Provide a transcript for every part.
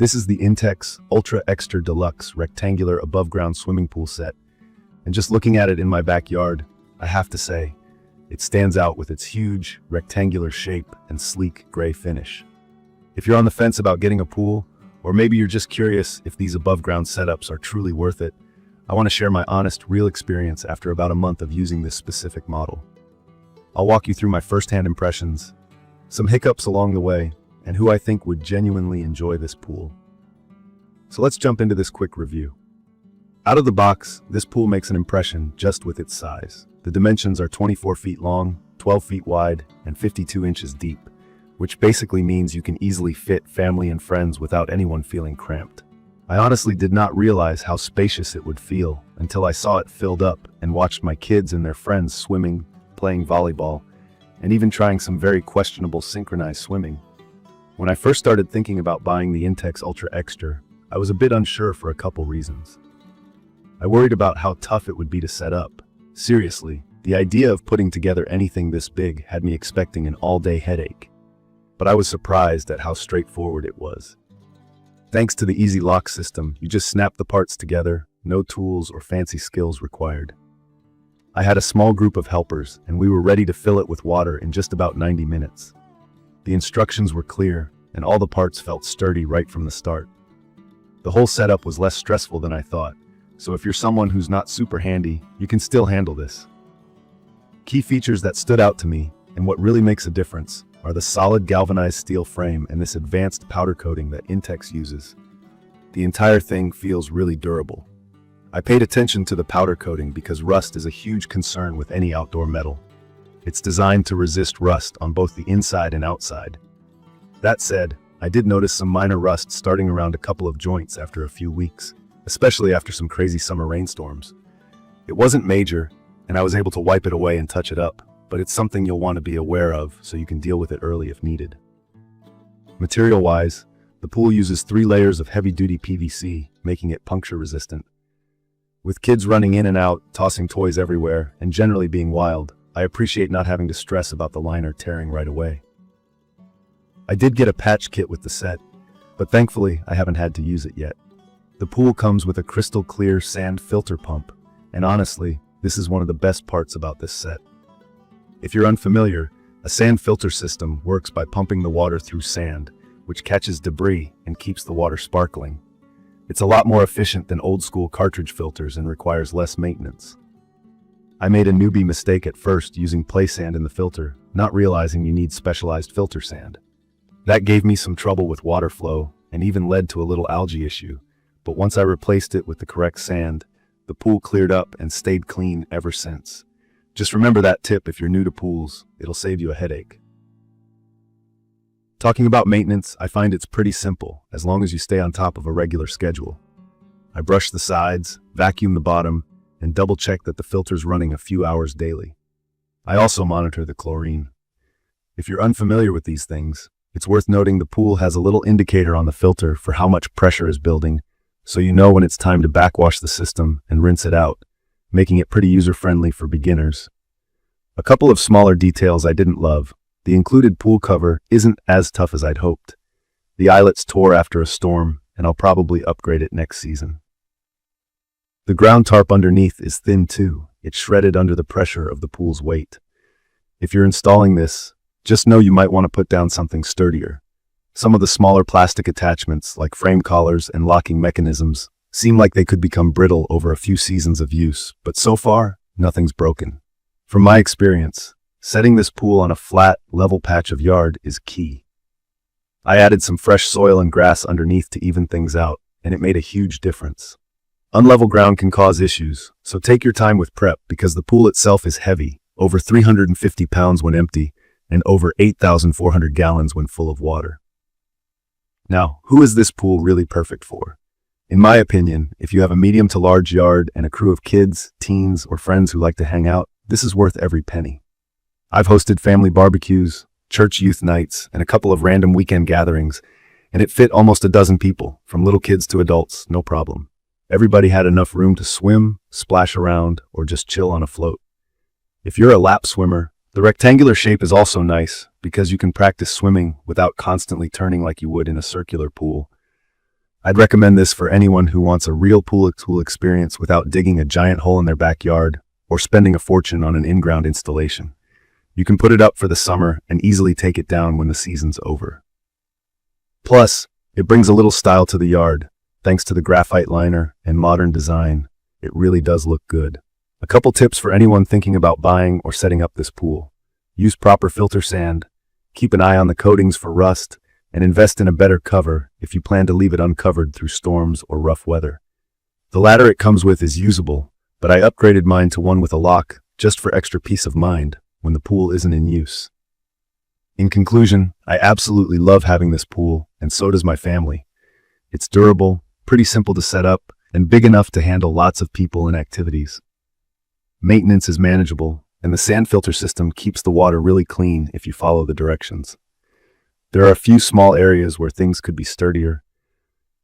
This is the INTEX Ultra Extra Deluxe rectangular above-ground swimming pool set, and just looking at it in my backyard, I have to say, it stands out with its huge, rectangular shape and sleek gray finish. If you're on the fence about getting a pool, or maybe you're just curious if these above-ground setups are truly worth it, I want to share my honest, real experience after about a month of using this specific model. I'll walk you through my first-hand impressions, some hiccups along the way, and who I think would genuinely enjoy this pool. So let's jump into this quick review. Out of the box, this pool makes an impression just with its size. The dimensions are 24 feet long, 12 feet wide, and 52 inches deep, which basically means you can easily fit family and friends without anyone feeling cramped. I honestly did not realize how spacious it would feel until I saw it filled up and watched my kids and their friends swimming, playing volleyball, and even trying some very questionable synchronized swimming. When I first started thinking about buying the INTEX Ultra Extra, I was a bit unsure for a couple reasons. I worried about how tough it would be to set up. Seriously, the idea of putting together anything this big had me expecting an all-day headache. But I was surprised at how straightforward it was. Thanks to the easy lock system, you just snap the parts together, no tools or fancy skills required. I had a small group of helpers, and we were ready to fill it with water in just about 90 minutes. The instructions were clear, and all the parts felt sturdy right from the start. The whole setup was less stressful than I thought, so if you're someone who's not super handy, you can still handle this. Key features that stood out to me, and what really makes a difference, are the solid galvanized steel frame and this advanced powder coating that INTEX uses. The entire thing feels really durable. I paid attention to the powder coating because rust is a huge concern with any outdoor metal. It's designed to resist rust on both the inside and outside. That said, I did notice some minor rust starting around a couple of joints after a few weeks, especially after some crazy summer rainstorms. It wasn't major, and I was able to wipe it away and touch it up, but it's something you'll want to be aware of so you can deal with it early if needed. Material-wise, the pool uses 3 layers of heavy-duty PVC, making it puncture-resistant. With kids running in and out, tossing toys everywhere, and generally being wild, I appreciate not having to stress about the liner tearing right away. I did get a patch kit with the set, but thankfully I haven't had to use it yet. The pool comes with a crystal clear sand filter pump, and honestly, this is one of the best parts about this set. If you're unfamiliar, a sand filter system works by pumping the water through sand, which catches debris and keeps the water sparkling. It's a lot more efficient than old-school cartridge filters and requires less maintenance. I made a newbie mistake at first using play sand in the filter, not realizing you need specialized filter sand. That gave me some trouble with water flow and even led to a little algae issue, but once I replaced it with the correct sand, the pool cleared up and stayed clean ever since. Just remember that tip if you're new to pools, it'll save you a headache. Talking about maintenance, I find it's pretty simple, as long as you stay on top of a regular schedule. I brush the sides, vacuum the bottom, and double-check that the filter's running a few hours daily. I also monitor the chlorine. If you're unfamiliar with these things, it's worth noting the pool has a little indicator on the filter for how much pressure is building, so you know when it's time to backwash the system and rinse it out, making it pretty user-friendly for beginners. A couple of smaller details I didn't love. The included pool cover isn't as tough as I'd hoped. The eyelets tore after a storm, and I'll probably upgrade it next season. The ground tarp underneath is thin too. It's shredded under the pressure of the pool's weight. If you're installing this, just know you might want to put down something sturdier. Some of the smaller plastic attachments, like frame collars and locking mechanisms, seem like they could become brittle over a few seasons of use, but so far, nothing's broken. From my experience, setting this pool on a flat, level patch of yard is key. I added some fresh soil and grass underneath to even things out, and it made a huge difference. Unlevel ground can cause issues, so take your time with prep because the pool itself is heavy, over 350 pounds when empty, and over 8,400 gallons when full of water. Now, who is this pool really perfect for? In my opinion, if you have a medium to large yard and a crew of kids, teens, or friends who like to hang out, this is worth every penny. I've hosted family barbecues, church youth nights, and a couple of random weekend gatherings, and it fit almost a dozen people, from little kids to adults, no problem. Everybody had enough room to swim, splash around, or just chill on a float. If you're a lap swimmer, the rectangular shape is also nice because you can practice swimming without constantly turning like you would in a circular pool. I'd recommend this for anyone who wants a real pool experience without digging a giant hole in their backyard or spending a fortune on an in-ground installation. You can put it up for the summer and easily take it down when the season's over. Plus, it brings a little style to the yard. Thanks to the graphite liner and modern design, it really does look good. A couple tips for anyone thinking about buying or setting up this pool. Use proper filter sand, keep an eye on the coatings for rust, and invest in a better cover if you plan to leave it uncovered through storms or rough weather. The ladder it comes with is usable, but I upgraded mine to one with a lock just for extra peace of mind when the pool isn't in use. In conclusion, I absolutely love having this pool, and so does my family. It's durable, pretty simple to set up, and big enough to handle lots of people and activities. Maintenance is manageable, and the sand filter system keeps the water really clean if you follow the directions. There are a few small areas where things could be sturdier,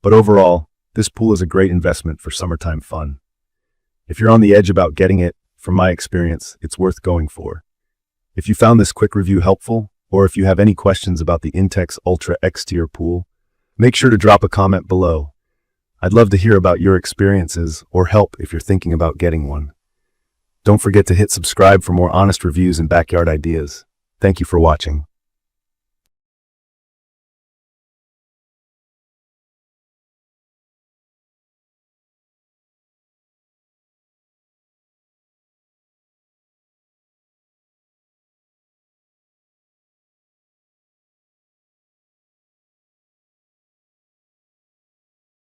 but overall, this pool is a great investment for summertime fun. If you're on the edge about getting it, from my experience, it's worth going for. If you found this quick review helpful, or if you have any questions about the INTEX Ultra XTR pool, make sure to drop a comment below. I'd love to hear about your experiences or help if you're thinking about getting one. Don't forget to hit subscribe for more honest reviews and backyard ideas. Thank you for watching.